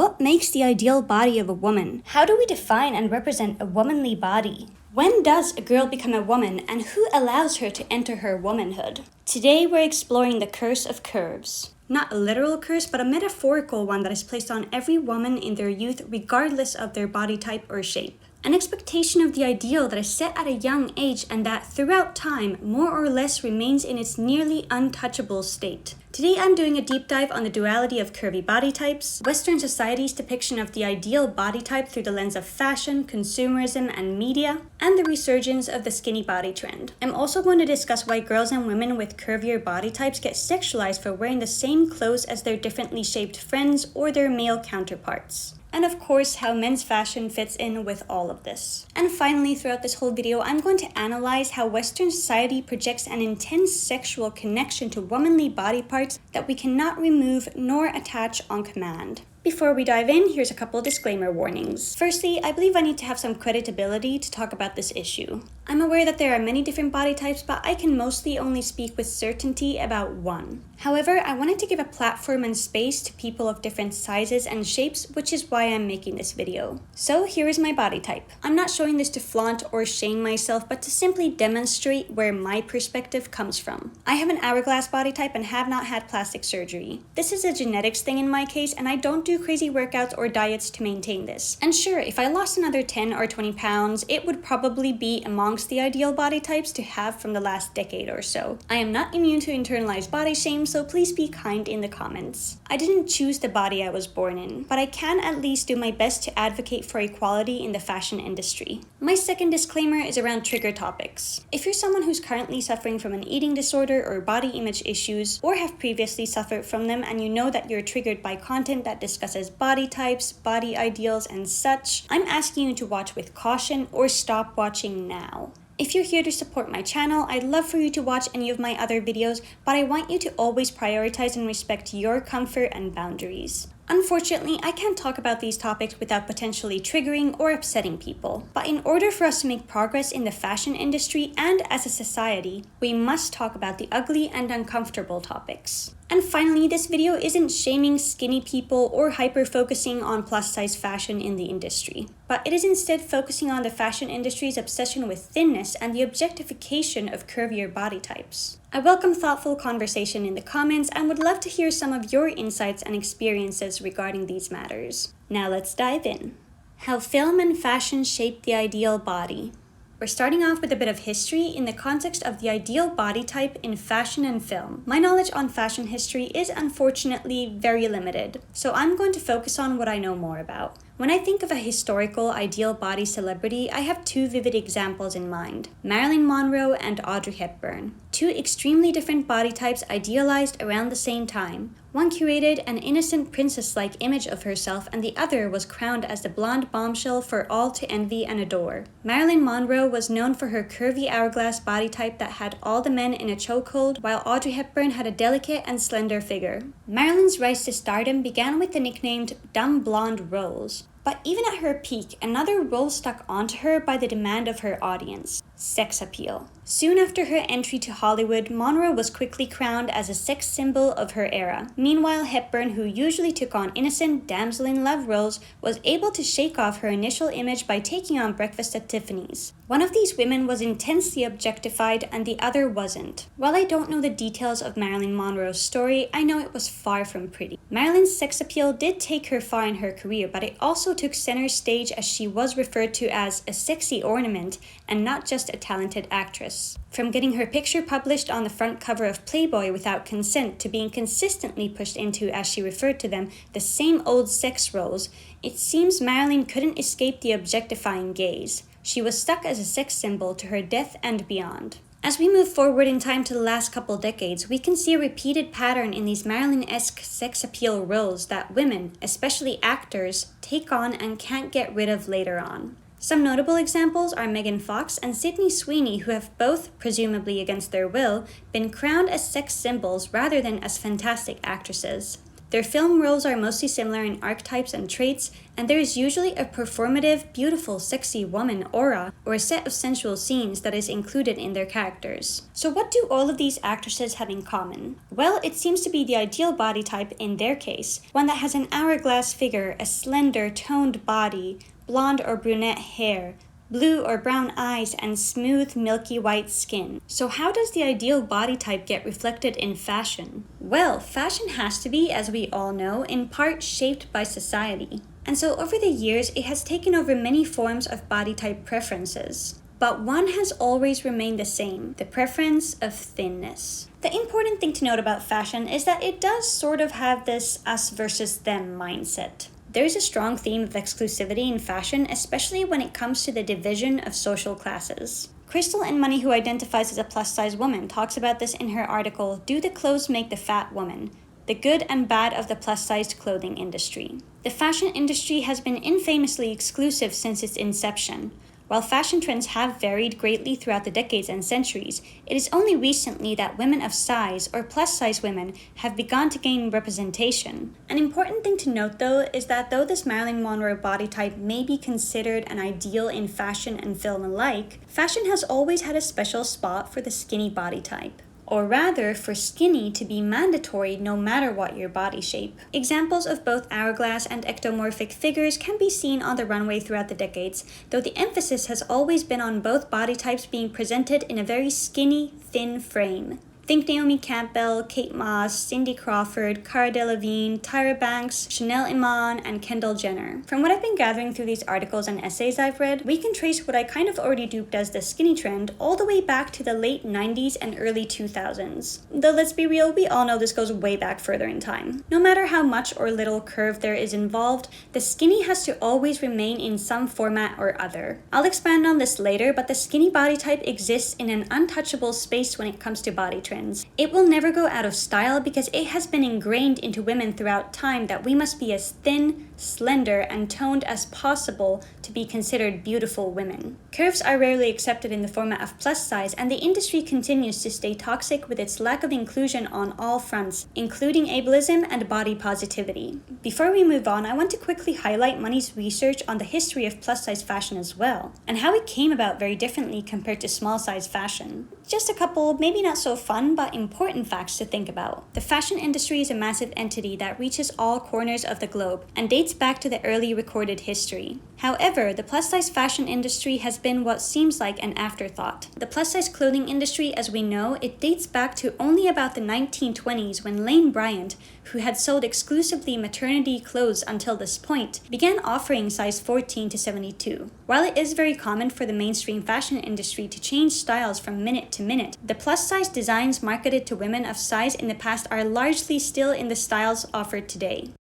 What makes the ideal body of a woman? How do we define and represent a womanly body? When does a girl become a woman, and who allows her to enter her womanhood? Today we're exploring the curse of curves. Not a literal curse, but a metaphorical one that is placed on every woman in their youth regardless of their body type or shape. An expectation of the ideal that is set at a young age and that throughout time more or less remains in its nearly untouchable state. Today I'm doing a deep dive on the duality of curvy body types, Western society's depiction of the ideal body type through the lens of fashion, consumerism, and media, and the resurgence of the skinny body trend. I'm also going to discuss why girls and women with curvier body types get sexualized for wearing the same clothes as their differently shaped friends or their male counterparts. And of course, how men's fashion fits in with all of this. And finally, throughout this whole video, I'm going to analyze how Western society projects an intense sexual connection to womanly body parts that we cannot remove nor attach on command. Before we dive in, here's a couple disclaimer warnings. Firstly, I believe I need to have some credibility to talk about this issue. I'm aware that there are many different body types, but I can mostly only speak with certainty about one. However, I wanted to give a platform and space to people of different sizes and shapes, which is why I'm making this video. So here is my body type. I'm not showing this to flaunt or shame myself, but to simply demonstrate where my perspective comes from. I have an hourglass body type and have not had plastic surgery. This is a genetics thing in my case, and I don't do crazy workouts or diets to maintain this. And sure, if I lost another 10 or 20 pounds, it would probably be amongst the ideal body types to have from the last decade or so. I am not immune to internalized body shame, so please be kind in the comments. I didn't choose the body I was born in, but I can at least do my best to advocate for equality in the fashion industry. My second disclaimer is around trigger topics. If you're someone who's currently suffering from an eating disorder or body image issues, or have previously suffered from them and you know that you're triggered by content that discusses body types, body ideals, and such, I'm asking you to watch with caution or stop watching now. If you're here to support my channel, I'd love for you to watch any of my other videos, but I want you to always prioritize and respect your comfort and boundaries. Unfortunately, I can't talk about these topics without potentially triggering or upsetting people. But in order for us to make progress in the fashion industry and as a society, we must talk about the ugly and uncomfortable topics. And finally, this video isn't shaming skinny people or hyper-focusing on plus-size fashion in the industry, but it is instead focusing on the fashion industry's obsession with thinness and the objectification of curvier body types. I welcome thoughtful conversation in the comments and would love to hear some of your insights and experiences regarding these matters. Now let's dive in. How film and fashion shape the ideal body. We're starting off with a bit of history in the context of the ideal body type in fashion and film. My knowledge on fashion history is unfortunately very limited, so I'm going to focus on what I know more about. When I think of a historical ideal body celebrity, I have two vivid examples in mind: Marilyn Monroe and Audrey Hepburn. Two extremely different body types idealized around the same time. One curated an innocent princess-like image of herself, and the other was crowned as the blonde bombshell for all to envy and adore. Marilyn Monroe was known for her curvy hourglass body type that had all the men in a chokehold, while Audrey Hepburn had a delicate and slender figure. Marilyn's rise to stardom began with the nicknamed dumb blonde Rose. But even at her peak, another role stuck onto her by the demand of her audience: sex appeal. Soon after her entry to Hollywood, Monroe was quickly crowned as a sex symbol of her era. Meanwhile, Hepburn, who usually took on innocent damsel-in-love roles, was able to shake off her initial image by taking on Breakfast at Tiffany's. One of these women was intensely objectified and the other wasn't. While I don't know the details of Marilyn Monroe's story, I know it was far from pretty. Marilyn's sex appeal did take her far in her career, but it also took center stage as she was referred to as a sexy ornament and not just a talented actress. From getting her picture published on the front cover of Playboy without consent to being consistently pushed into, as she referred to them, the same old sex roles, it seems Marilyn couldn't escape the objectifying gaze. She was stuck as a sex symbol to her death and beyond. As we move forward in time to the last couple decades, we can see a repeated pattern in these Marilyn-esque sex appeal roles that women, especially actors, take on and can't get rid of later on. Some notable examples are Megan Fox and Sydney Sweeney, who have both, presumably against their will, been crowned as sex symbols rather than as fantastic actresses. Their film roles are mostly similar in archetypes and traits, and there is usually a performative, beautiful, sexy woman aura or a set of sensual scenes that is included in their characters. So what do all of these actresses have in common? Well, it seems to be the ideal body type in their case, one that has an hourglass figure, a slender, toned body, blonde or brunette hair, blue or brown eyes, and smooth, milky white skin. So how does the ideal body type get reflected in fashion? Well, fashion has to be, as we all know, in part shaped by society. And so over the years, it has taken over many forms of body type preferences. But one has always remained the same, the preference of thinness. The important thing to note about fashion is that it does sort of have this us versus them mindset. There is a strong theme of exclusivity in fashion, especially when it comes to the division of social classes. Crystal in Money, who identifies as a plus-size woman, talks about this in her article, Do the Clothes Make the Fat Woman? The Good and Bad of the Plus-Sized Clothing Industry. The fashion industry has been infamously exclusive since its inception. While fashion trends have varied greatly throughout the decades and centuries, it is only recently that women of size or plus-size women have begun to gain representation. An important thing to note though is that though this Marilyn Monroe body type may be considered an ideal in fashion and film alike, fashion has always had a special spot for the skinny body type. Or rather, for skinny to be mandatory no matter what your body shape. Examples of both hourglass and ectomorphic figures can be seen on the runway throughout the decades, though the emphasis has always been on both body types being presented in a very skinny, thin frame. Think Naomi Campbell, Kate Moss, Cindy Crawford, Cara Delevingne, Tyra Banks, Chanel Iman, and Kendall Jenner. From what I've been gathering through these articles and essays I've read, we can trace what I kind of already duped as the skinny trend all the way back to the late 90s and early 2000s. Though let's be real, we all know this goes way back further in time. No matter how much or little curve there is involved, the skinny has to always remain in some format or other. I'll expand on this later, but the skinny body type exists in an untouchable space when it comes to body trends. It will never go out of style because it has been ingrained into women throughout time that we must be as thin, slender, and toned as possible to be considered beautiful women. Curves are rarely accepted in the format of plus size, and the industry continues to stay toxic with its lack of inclusion on all fronts, including ableism and body positivity. Before we move on, I want to quickly highlight Money's research on the history of plus size fashion as well, and how it came about very differently compared to small size fashion. Just a couple, maybe not so fun, but important facts to think about. The fashion industry is a massive entity that reaches all corners of the globe and dates back to the early recorded history. However, the plus-size fashion industry has been what seems like an afterthought. The plus-size clothing industry, as we know, it dates back to only about the 1920s when Lane Bryant, who had sold exclusively maternity clothes until this point, began offering size 14 to 72. While it is very common for the mainstream fashion industry to change styles from minute to minute, the plus-size designs marketed to women of size in the past are largely still in the styles offered today.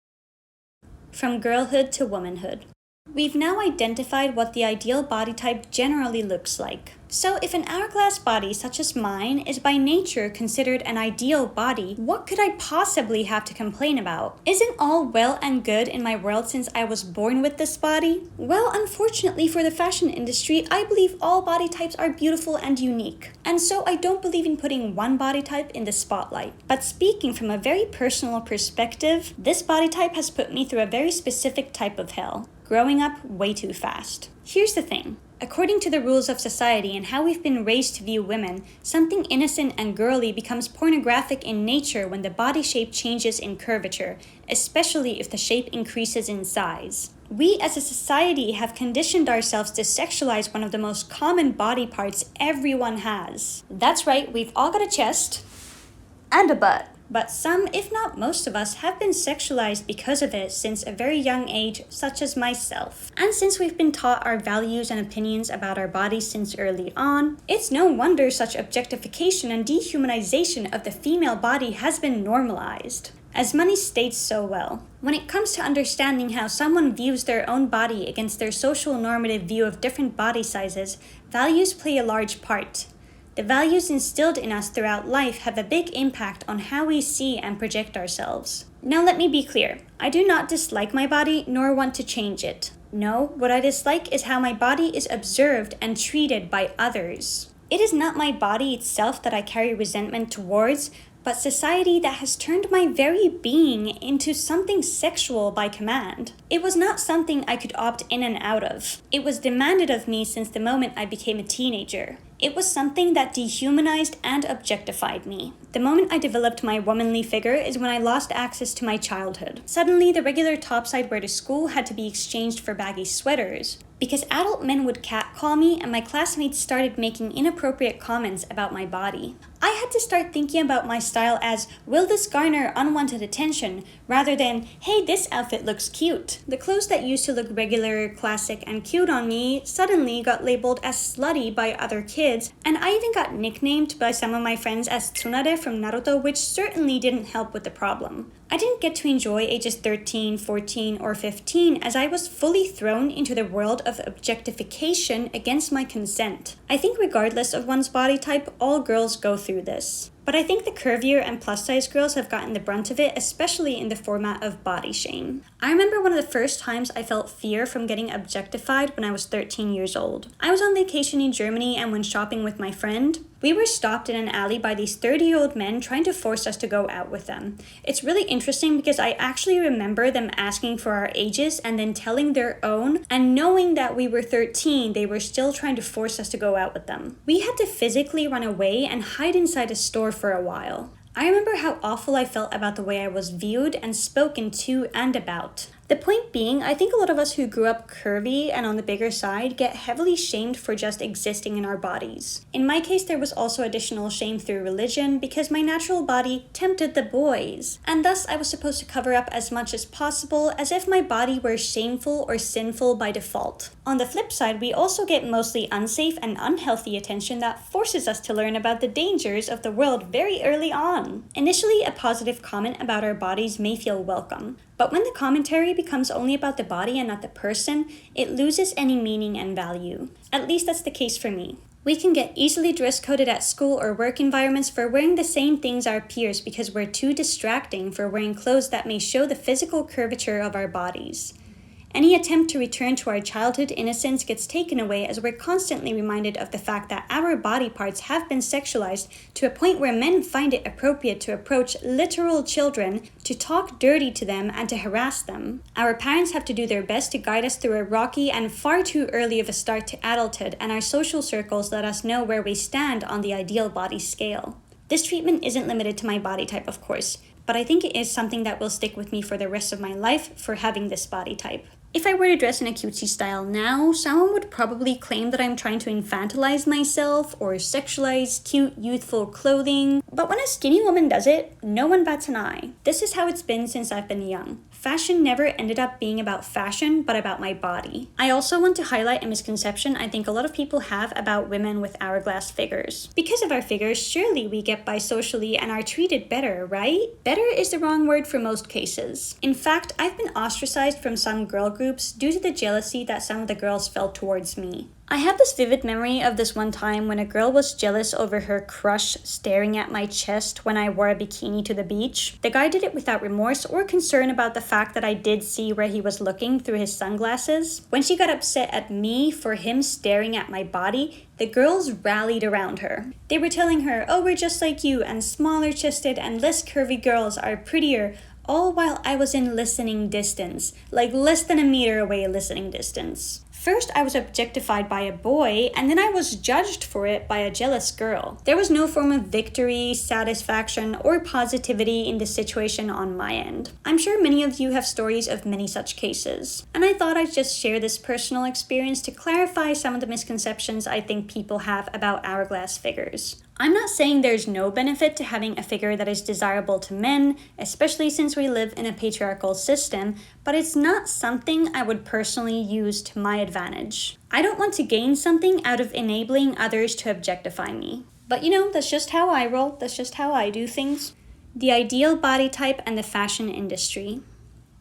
From girlhood to womanhood. We've now identified what the ideal body type generally looks like. So if an hourglass body such as mine is by nature considered an ideal body, what could I possibly have to complain about? Isn't all well and good in my world since I was born with this body? Well, unfortunately for the fashion industry, I believe all body types are beautiful and unique. And so I don't believe in putting one body type in the spotlight. But speaking from a very personal perspective, this body type has put me through a very specific type of hell. Growing up way too fast. Here's the thing. According to the rules of society and how we've been raised to view women, something innocent and girly becomes pornographic in nature when the body shape changes in curvature, especially if the shape increases in size. We as a society have conditioned ourselves to sexualize one of the most common body parts everyone has. That's right, we've all got a chest and a butt. But some, if not most of us, have been sexualized because of it since a very young age, such as myself. And since we've been taught our values and opinions about our bodies since early on, it's no wonder such objectification and dehumanization of the female body has been normalized. As Money states so well, when it comes to understanding how someone views their own body against their social normative view of different body sizes, values play a large part. The values instilled in us throughout life have a big impact on how we see and project ourselves. Now let me be clear, I do not dislike my body nor want to change it. No, what I dislike is how my body is observed and treated by others. It is not my body itself that I carry resentment towards, but society that has turned my very being into something sexual by command. It was not something I could opt in and out of. It was demanded of me since the moment I became a teenager. It was something that dehumanized and objectified me. The moment I developed my womanly figure is when I lost access to my childhood. Suddenly, the regular tops I'd wear to school had to be exchanged for baggy sweaters, because adult men would catcall me and my classmates started making inappropriate comments about my body. I had to start thinking about my style as, will this garner unwanted attention, rather than, hey, this outfit looks cute. The clothes that used to look regular, classic, and cute on me suddenly got labeled as slutty by other kids, and I even got nicknamed by some of my friends as Tsunade from Naruto, which certainly didn't help with the problem. I didn't get to enjoy ages 13, 14, or 15 as I was fully thrown into the world of objectification against my consent. I think regardless of one's body type, all girls go through this. But I think the curvier and plus-size girls have gotten the brunt of it, especially in the format of body shame. I remember one of the first times I felt fear from getting objectified when I was 13 years old. I was on vacation in Germany and went shopping with my friend. We were stopped in an alley by these 30-year-old men trying to force us to go out with them. It's really interesting because I actually remember them asking for our ages and then telling their own, and knowing that we were 13, they were still trying to force us to go out with them. We had to physically run away and hide inside a store for a while. I remember how awful I felt about the way I was viewed and spoken to and about. The point being, I think a lot of us who grew up curvy and on the bigger side get heavily shamed for just existing in our bodies. In my case, there was also additional shame through religion because my natural body tempted the boys, and thus I was supposed to cover up as much as possible as if my body were shameful or sinful by default. On the flip side, we also get mostly unsafe and unhealthy attention that forces us to learn about the dangers of the world very early on. Initially, a positive comment about our bodies may feel welcome, but when the commentary becomes only about the body and not the person, it loses any meaning and value. At least that's the case for me. We can get easily dress-coded at school or work environments for wearing the same things our peers because we're too distracting for wearing clothes that may show the physical curvature of our bodies. Any attempt to return to our childhood innocence gets taken away as we're constantly reminded of the fact that our body parts have been sexualized to a point where men find it appropriate to approach literal children, to talk dirty to them, and to harass them. Our parents have to do their best to guide us through a rocky and far too early of a start to adulthood, and our social circles let us know where we stand on the ideal body scale. This treatment isn't limited to my body type, of course, but I think it is something that will stick with me for the rest of my life for having this body type. If I were to dress in a cutesy style now, someone would probably claim that I'm trying to infantilize myself or sexualize cute, youthful clothing. But when a skinny woman does it, no one bats an eye. This is how it's been since I've been young. Fashion never ended up being about fashion, but about my body. I also want to highlight a misconception I think a lot of people have about women with hourglass figures. Because of our figures, surely we get by socially and are treated better, right? Better is the wrong word for most cases. In fact, I've been ostracized from some girl groups due to the jealousy that some of the girls felt towards me. I have this vivid memory of this one time when a girl was jealous over her crush staring at my chest when I wore a bikini to the beach. The guy did it without remorse or concern about the fact that I did see where he was looking through his sunglasses. When she got upset at me for him staring at my body, the girls rallied around her. They were telling her, oh, we're just like you, and smaller chested and less curvy girls are prettier, all while I was in listening distance, like less than a meter away listening distance. First, I was objectified by a boy, and then I was judged for it by a jealous girl. There was no form of victory, satisfaction, or positivity in this situation on my end. I'm sure many of you have stories of many such cases, and I thought I'd just share this personal experience to clarify some of the misconceptions I think people have about hourglass figures. I'm not saying there's no benefit to having a figure that is desirable to men, especially since we live in a patriarchal system, but it's not something I would personally use to my advantage. I don't want to gain something out of enabling others to objectify me. But that's just how I roll, that's just how I do things. The ideal body type and the fashion industry.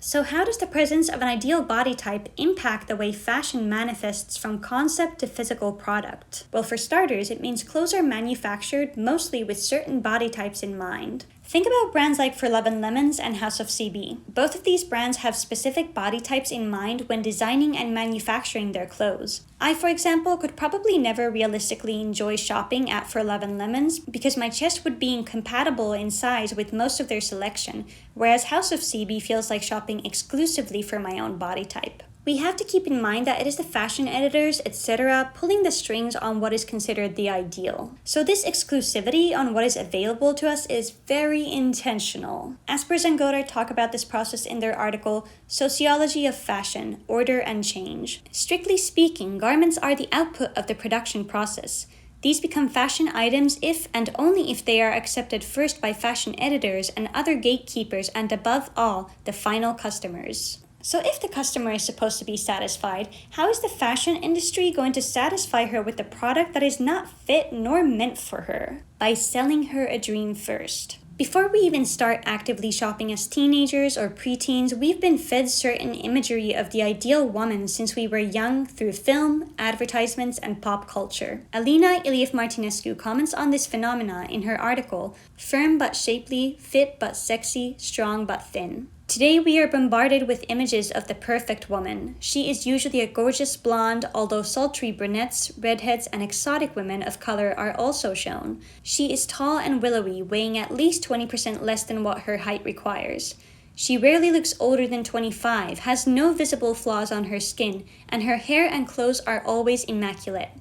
So how does the presence of an ideal body type impact the way fashion manifests from concept to physical product? Well, for starters, it means clothes are manufactured mostly with certain body types in mind. Think about brands like For Love and Lemons and House of CB. Both of these brands have specific body types in mind when designing and manufacturing their clothes. I, for example, could probably never realistically enjoy shopping at For Love and Lemons because my chest would be incompatible in size with most of their selection, whereas House of CB feels like shopping exclusively for my own body type. We have to keep in mind that it is the fashion editors, etc., pulling the strings on what is considered the ideal. So this exclusivity on what is available to us is very intentional. Aspers and Godart talk about this process in their article, Sociology of Fashion, Order and Change. Strictly speaking, garments are the output of the production process. These become fashion items if and only if they are accepted first by fashion editors and other gatekeepers and above all, the final customers. So if the customer is supposed to be satisfied, how is the fashion industry going to satisfy her with a product that is not fit nor meant for her? By selling her a dream first. Before we even start actively shopping as teenagers or preteens, we've been fed certain imagery of the ideal woman since we were young through film, advertisements, and pop culture. Alina Iliev-Martinescu comments on this phenomena in her article, Firm but Shapely, Fit but Sexy, Strong but Thin. Today we are bombarded with images of the perfect woman. She is usually a gorgeous blonde, although sultry brunettes, redheads, and exotic women of color are also shown. She is tall and willowy, weighing at least 20% less than what her height requires. She rarely looks older than 25, has no visible flaws on her skin, and her hair and clothes are always immaculate.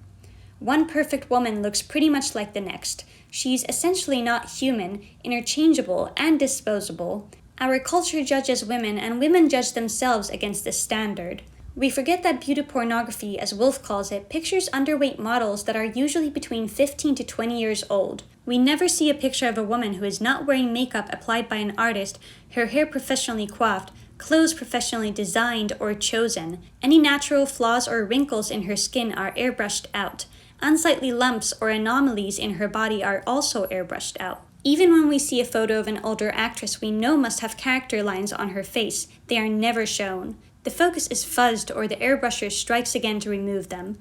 One perfect woman looks pretty much like the next. She's essentially not human, interchangeable, and disposable. Our culture judges women, and women judge themselves against this standard. We forget that beauty pornography, as Wolf calls it, pictures underweight models that are usually between 15 to 20 years old. We never see a picture of a woman who is not wearing makeup applied by an artist, her hair professionally coiffed, clothes professionally designed or chosen. Any natural flaws or wrinkles in her skin are airbrushed out. Unsightly lumps or anomalies in her body are also airbrushed out. Even when we see a photo of an older actress we know must have character lines on her face, they are never shown. The focus is fuzzed or the airbrusher strikes again to remove them.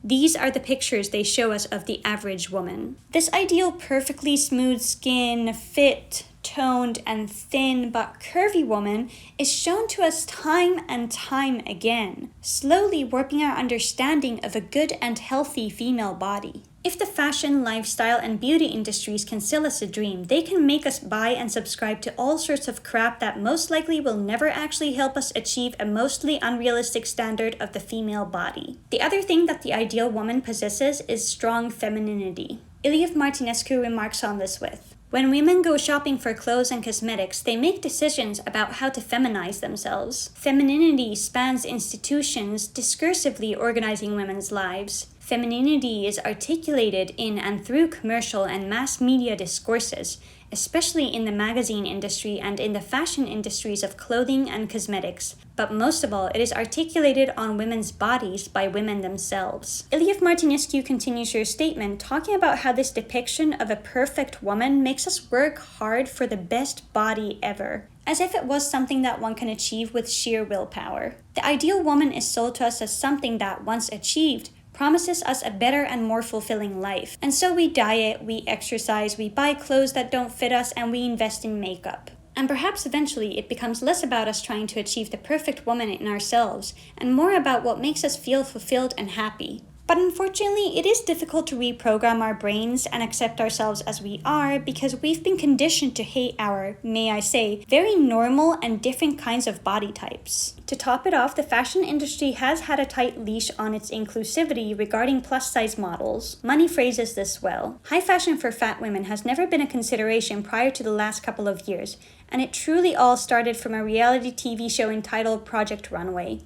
These are the pictures they show us of the average woman. This ideal perfectly smooth skin, fit, toned, and thin but curvy woman is shown to us time and time again, slowly warping our understanding of a good and healthy female body. If the fashion, lifestyle, and beauty industries can sell us a dream, they can make us buy and subscribe to all sorts of crap that most likely will never actually help us achieve a mostly unrealistic standard of the female body. The other thing that the ideal woman possesses is strong femininity. Iliev-Martinescu remarks on this with, when women go shopping for clothes and cosmetics, they make decisions about how to feminize themselves. Femininity spans institutions, discursively organizing women's lives. Femininity is articulated in and through commercial and mass media discourses, especially in the magazine industry and in the fashion industries of clothing and cosmetics. But most of all, it is articulated on women's bodies by women themselves. Iliev-Martinescu continues her statement talking about how this depiction of a perfect woman makes us work hard for the best body ever, as if it was something that one can achieve with sheer willpower. The ideal woman is sold to us as something that, once achieved, promises us a better and more fulfilling life. And so we diet, we exercise, we buy clothes that don't fit us, and we invest in makeup. And perhaps eventually it becomes less about us trying to achieve the perfect woman in ourselves, and more about what makes us feel fulfilled and happy. But unfortunately, it is difficult to reprogram our brains and accept ourselves as we are because we've been conditioned to hate our, may I say, very normal and different kinds of body types. To top it off, the fashion industry has had a tight leash on its inclusivity regarding plus-size models. Money phrases this well. High fashion for fat women has never been a consideration prior to the last couple of years, and it truly all started from a reality TV show entitled Project Runway.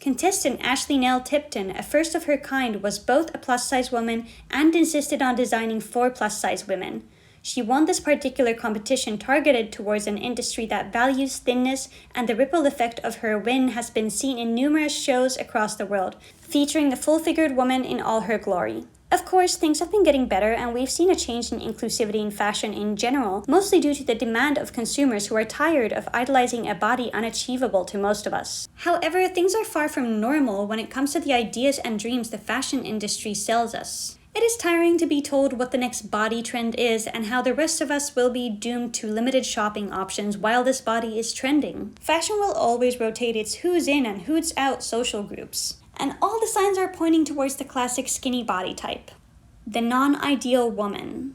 Contestant Ashley Nell Tipton, a first of her kind, was both a plus-size woman and insisted on designing for plus-size women. She won this particular competition targeted towards an industry that values thinness, and the ripple effect of her win has been seen in numerous shows across the world, featuring the full-figured woman in all her glory. Of course, things have been getting better, and we've seen a change in inclusivity in fashion in general, mostly due to the demand of consumers who are tired of idolizing a body unachievable to most of us. However, things are far from normal when it comes to the ideas and dreams the fashion industry sells us. It is tiring to be told what the next body trend is and how the rest of us will be doomed to limited shopping options while this body is trending. Fashion will always rotate its who's in and who's out social groups. And all the signs are pointing towards the classic skinny body type. The non-ideal woman.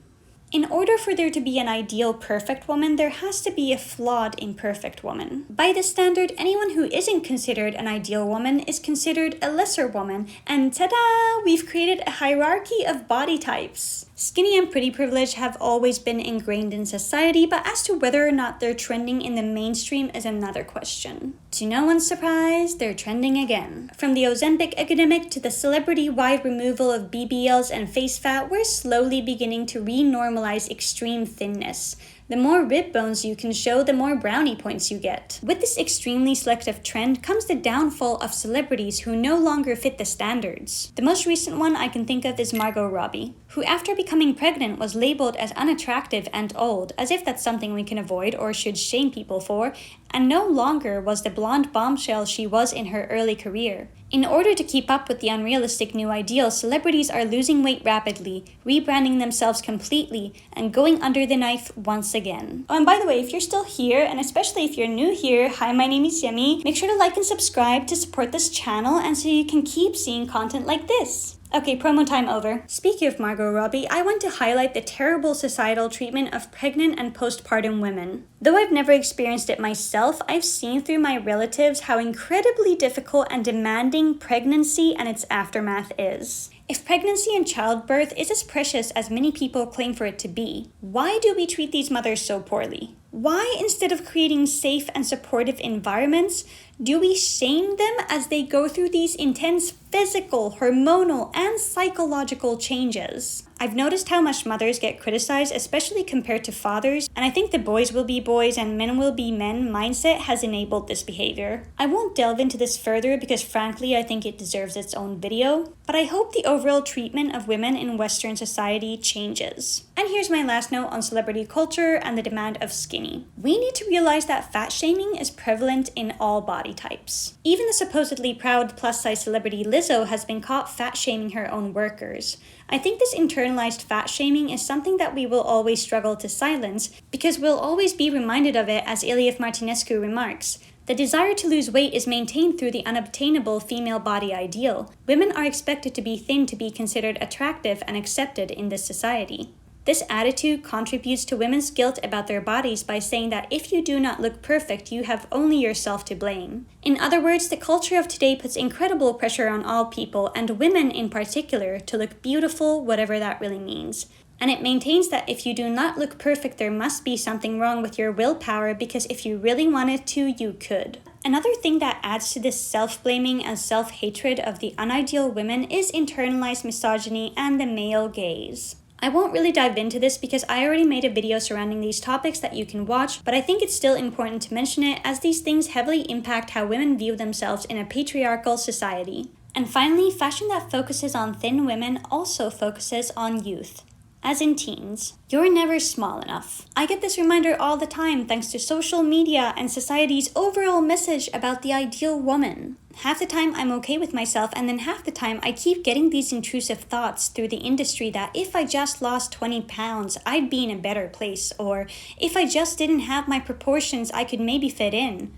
In order for there to be an ideal perfect woman, there has to be a flawed imperfect woman. By this standard, anyone who isn't considered an ideal woman is considered a lesser woman, and ta-da! We've created a hierarchy of body types. Skinny and pretty privilege have always been ingrained in society, but as to whether or not they're trending in the mainstream is another question. To no one's surprise, they're trending again. From the Ozempic epidemic to the celebrity-wide removal of BBLs and face fat, we're slowly beginning to re-normalize extreme thinness. The more rib bones you can show, the more brownie points you get. With this extremely selective trend comes the downfall of celebrities who no longer fit the standards. The most recent one I can think of is Margot Robbie, who after becoming pregnant was labeled as unattractive and old, as if that's something we can avoid or should shame people for, and no longer was the blonde bombshell she was in her early career. In order to keep up with the unrealistic new ideals, celebrities are losing weight rapidly, rebranding themselves completely, and going under the knife once again. Oh, and by the way, if you're still here, and especially if you're new here, hi, my name is Yemi. Make sure to like and subscribe to support this channel and so you can keep seeing content like this. Okay, promo time over. Speaking of Margot Robbie, I want to highlight the terrible societal treatment of pregnant and postpartum women. Though I've never experienced it myself, I've seen through my relatives how incredibly difficult and demanding pregnancy and its aftermath is. If pregnancy and childbirth is as precious as many people claim for it to be, why do we treat these mothers so poorly? Why, instead of creating safe and supportive environments, do we shame them as they go through these intense physical, hormonal, and psychological changes? I've noticed how much mothers get criticized, especially compared to fathers, and I think the boys will be boys and men will be men mindset has enabled this behavior. I won't delve into this further because frankly I think it deserves its own video, but I hope the overall treatment of women in Western society changes. And here's my last note on celebrity culture and the demand of skinny. We need to realize that fat shaming is prevalent in all body types. Even the supposedly proud plus-size celebrity Lizzo has been caught fat shaming her own workers. I think this internalized fat shaming is something that we will always struggle to silence because we'll always be reminded of it, as Iliev Martinescu remarks. The desire to lose weight is maintained through the unobtainable female body ideal. Women are expected to be thin to be considered attractive and accepted in this society. This attitude contributes to women's guilt about their bodies by saying that if you do not look perfect, you have only yourself to blame. In other words, the culture of today puts incredible pressure on all people, and women in particular, to look beautiful, whatever that really means. And it maintains that if you do not look perfect, there must be something wrong with your willpower, because if you really wanted to, you could. Another thing that adds to this self-blaming and self-hatred of the unideal women is internalized misogyny and the male gaze. I won't really dive into this because I already made a video surrounding these topics that you can watch, but I think it's still important to mention it as these things heavily impact how women view themselves in a patriarchal society. And finally, fashion that focuses on thin women also focuses on youth. As in teens, you're never small enough. I get this reminder all the time thanks to social media and society's overall message about the ideal woman. Half the time I'm okay with myself, and then half the time I keep getting these intrusive thoughts through the industry that if I just lost 20 pounds, I'd be in a better place, or if I just didn't have my proportions, I could maybe fit in.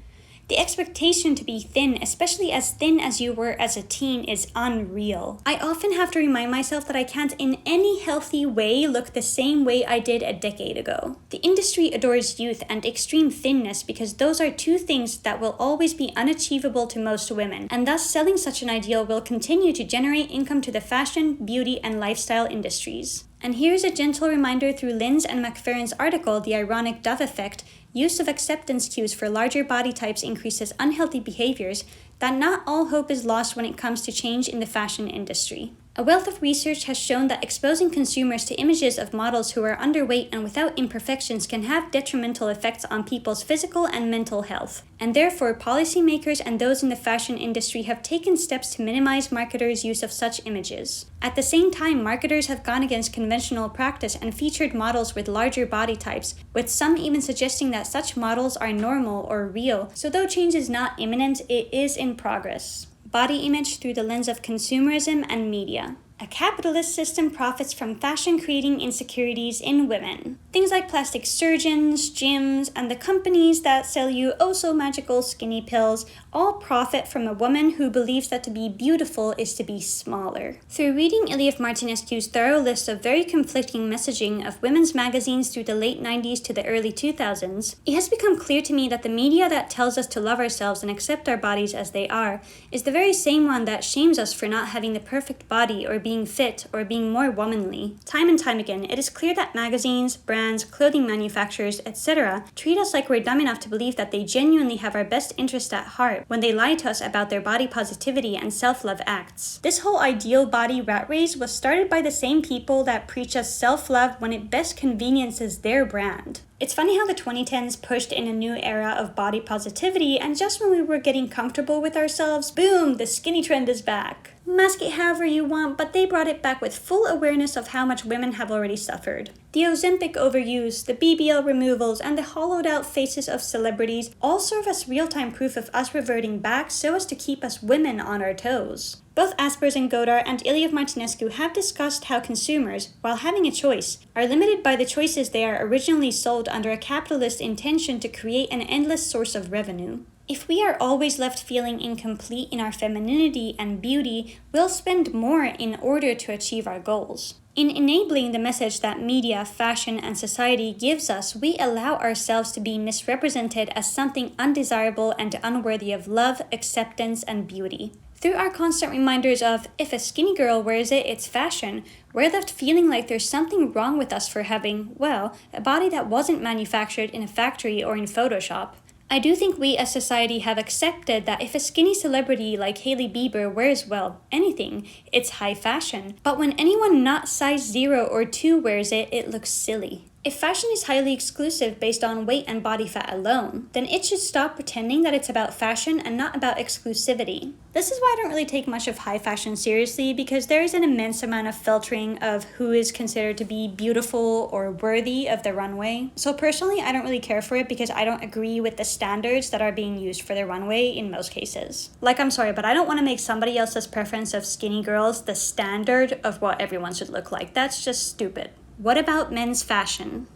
The expectation to be thin, especially as thin as you were as a teen, is unreal. I often have to remind myself that I can't in any healthy way look the same way I did a decade ago. The industry adores youth and extreme thinness because those are two things that will always be unachievable to most women, and thus selling such an ideal will continue to generate income to the fashion, beauty, and lifestyle industries. And here's a gentle reminder through Lin's and McFerrin's article, The Ironic Dove Effect, Use of acceptance cues for larger body types increases unhealthy behaviors, that not all hope is lost when it comes to change in the fashion industry. A wealth of research has shown that exposing consumers to images of models who are underweight and without imperfections can have detrimental effects on people's physical and mental health, and therefore policymakers and those in the fashion industry have taken steps to minimize marketers' use of such images. At the same time, marketers have gone against conventional practice and featured models with larger body types, with some even suggesting that such models are normal or real, so though change is not imminent, it is in progress. Body image through the lens of consumerism and media. A capitalist system profits from fashion creating insecurities in women. Things like plastic surgeons, gyms, and the companies that sell you oh-so-magical skinny pills all profit from a woman who believes that to be beautiful is to be smaller. Through reading Ilya Martinescu's thorough list of very conflicting messaging of women's magazines through the late 90s to the early 2000s, it has become clear to me that the media that tells us to love ourselves and accept our bodies as they are is the very same one that shames us for not having the perfect body or being fit or being more womanly. Time and time again, it is clear that magazines, brands, clothing manufacturers, etc. treat us like we're dumb enough to believe that they genuinely have our best interest at heart when they lie to us about their body positivity and self-love acts. This whole ideal body rat race was started by the same people that preach us self-love when it best conveniences their brand. It's funny how the 2010s pushed in a new era of body positivity, and just when we were getting comfortable with ourselves, boom, the skinny trend is back. Mask it however you want, but they brought it back with full awareness of how much women have already suffered. The Ozempic overuse, the BBL removals, and the hollowed out faces of celebrities all serve as real-time proof of us reverting back so as to keep us women on our toes. Both Aspers and Godart and Ilya Martinescu have discussed how consumers, while having a choice, are limited by the choices they are originally sold under a capitalist intention to create an endless source of revenue. If we are always left feeling incomplete in our femininity and beauty, we'll spend more in order to achieve our goals. In enabling the message that media, fashion, and society gives us, we allow ourselves to be misrepresented as something undesirable and unworthy of love, acceptance, and beauty. Through our constant reminders of, if a skinny girl wears it, it's fashion, we're left feeling like there's something wrong with us for having, well, a body that wasn't manufactured in a factory or in Photoshop. I do think we as society have accepted that if a skinny celebrity like Hailey Bieber wears, well, anything, it's high fashion. But when anyone not size 0 or 2 wears it, it looks silly. If fashion is highly exclusive based on weight and body fat alone, then it should stop pretending that it's about fashion and not about exclusivity. This is why I don't really take much of high fashion seriously, because there is an immense amount of filtering of who is considered to be beautiful or worthy of the runway. So personally, I don't really care for it because I don't agree with the standards that are being used for the runway in most cases. Like, I'm sorry, but I don't want to make somebody else's preference of skinny girls the standard of what everyone should look like. That's just stupid. What about men's fashion?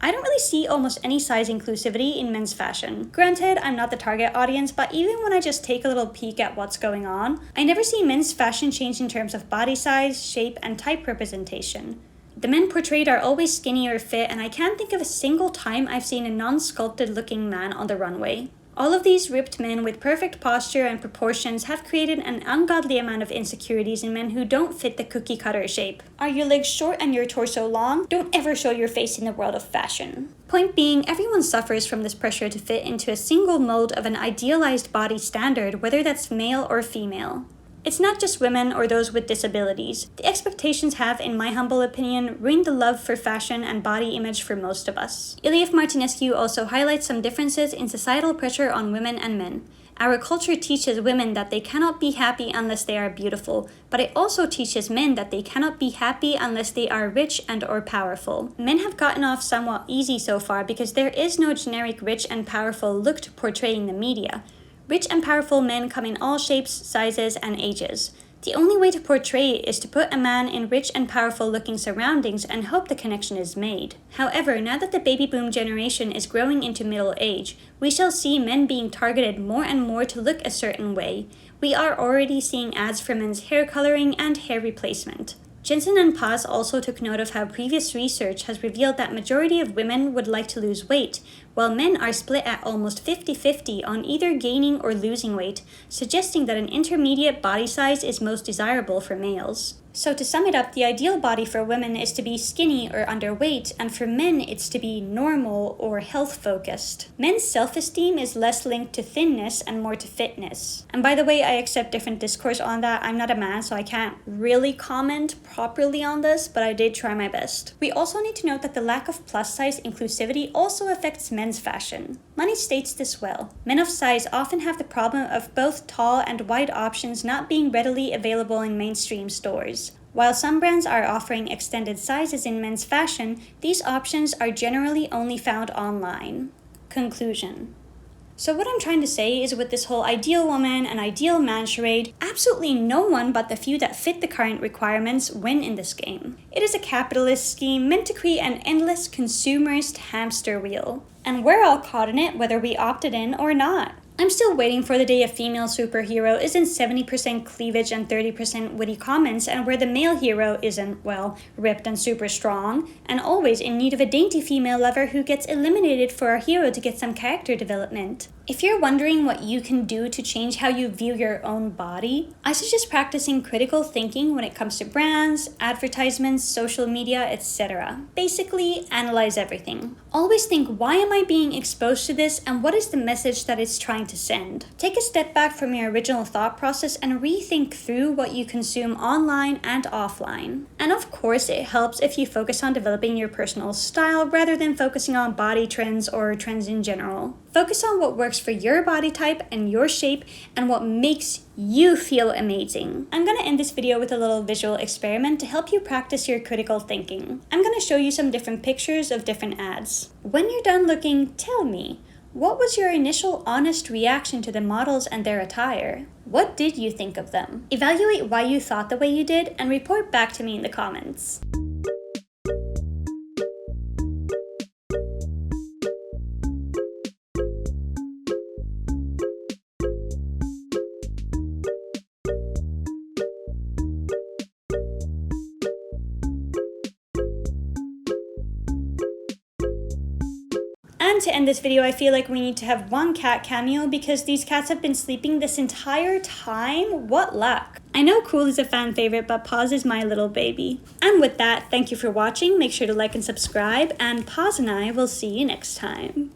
I don't really see almost any size inclusivity in men's fashion. Granted, I'm not the target audience, but even when I just take a little peek at what's going on, I never see men's fashion change in terms of body size, shape, and type representation. The men portrayed are always skinny or fit, and I can't think of a single time I've seen a non-sculpted looking man on the runway. All of these ripped men with perfect posture and proportions have created an ungodly amount of insecurities in men who don't fit the cookie cutter shape. Are your legs short and your torso long? Don't ever show your face in the world of fashion. Point being, everyone suffers from this pressure to fit into a single mold of an idealized body standard, whether that's male or female. It's not just women or those with disabilities. The expectations have, in my humble opinion, ruined the love for fashion and body image for most of us. Ilya Martinescu also highlights some differences in societal pressure on women and men. Our culture teaches women that they cannot be happy unless they are beautiful, but it also teaches men that they cannot be happy unless they are rich and or powerful. Men have gotten off somewhat easy so far because there is no generic rich and powerful look to portray in the media. Rich and powerful men come in all shapes, sizes, and ages. The only way to portray it is to put a man in rich and powerful looking surroundings and hope the connection is made. However, now that the baby boom generation is growing into middle age, we shall see men being targeted more and more to look a certain way. We are already seeing ads for men's hair coloring and hair replacement. Janssen and Paas also took note of how previous research has revealed that majority of women would like to lose weight, while men are split at almost 50-50 on either gaining or losing weight, suggesting that an intermediate body size is most desirable for males. So to sum it up, the ideal body for women is to be skinny or underweight, and for men it's to be normal or health-focused. Men's self-esteem is less linked to thinness and more to fitness. And by the way, I accept different discourse on that. I'm not a man, so I can't really comment properly on this, but I did try my best. We also need to note that the lack of plus-size inclusivity also affects men's fashion. Money states this well. Men of size often have the problem of both tall and wide options not being readily available in mainstream stores. While some brands are offering extended sizes in men's fashion, these options are generally only found online. Conclusion. So what I'm trying to say is with this whole ideal woman and ideal man charade, absolutely no one but the few that fit the current requirements win in this game. It is a capitalist scheme meant to create an endless consumerist hamster wheel. And we're all caught in it whether we opted in or not. I'm still waiting for the day a female superhero isn't 70% cleavage and 30% witty comments, and where the male hero isn't, well, ripped and super strong, and always in need of a dainty female lover who gets eliminated for our hero to get some character development. If you're wondering what you can do to change how you view your own body, I suggest practicing critical thinking when it comes to brands, advertisements, social media, etc. Basically, analyze everything. Always think, why am I being exposed to this and what is the message that it's trying to send? Take a step back from your original thought process and rethink through what you consume online and offline. And of course, it helps if you focus on developing your personal style rather than focusing on body trends or trends in general. Focus on what works for your body type and your shape and what makes you feel amazing. I'm gonna end this video with a little visual experiment to help you practice your critical thinking. I'm gonna show you some different pictures of different ads. When you're done looking, tell me, what was your initial honest reaction to the models and their attire? What did you think of them? Evaluate why you thought the way you did and report back to me in the comments. And to end this video, I feel like we need to have one cat cameo because these cats have been sleeping this entire time. What luck. I know Cool is a fan favorite, but Paas is my little baby. And with that, thank you for watching. Make sure to like and subscribe, and Paas and I will see you next time.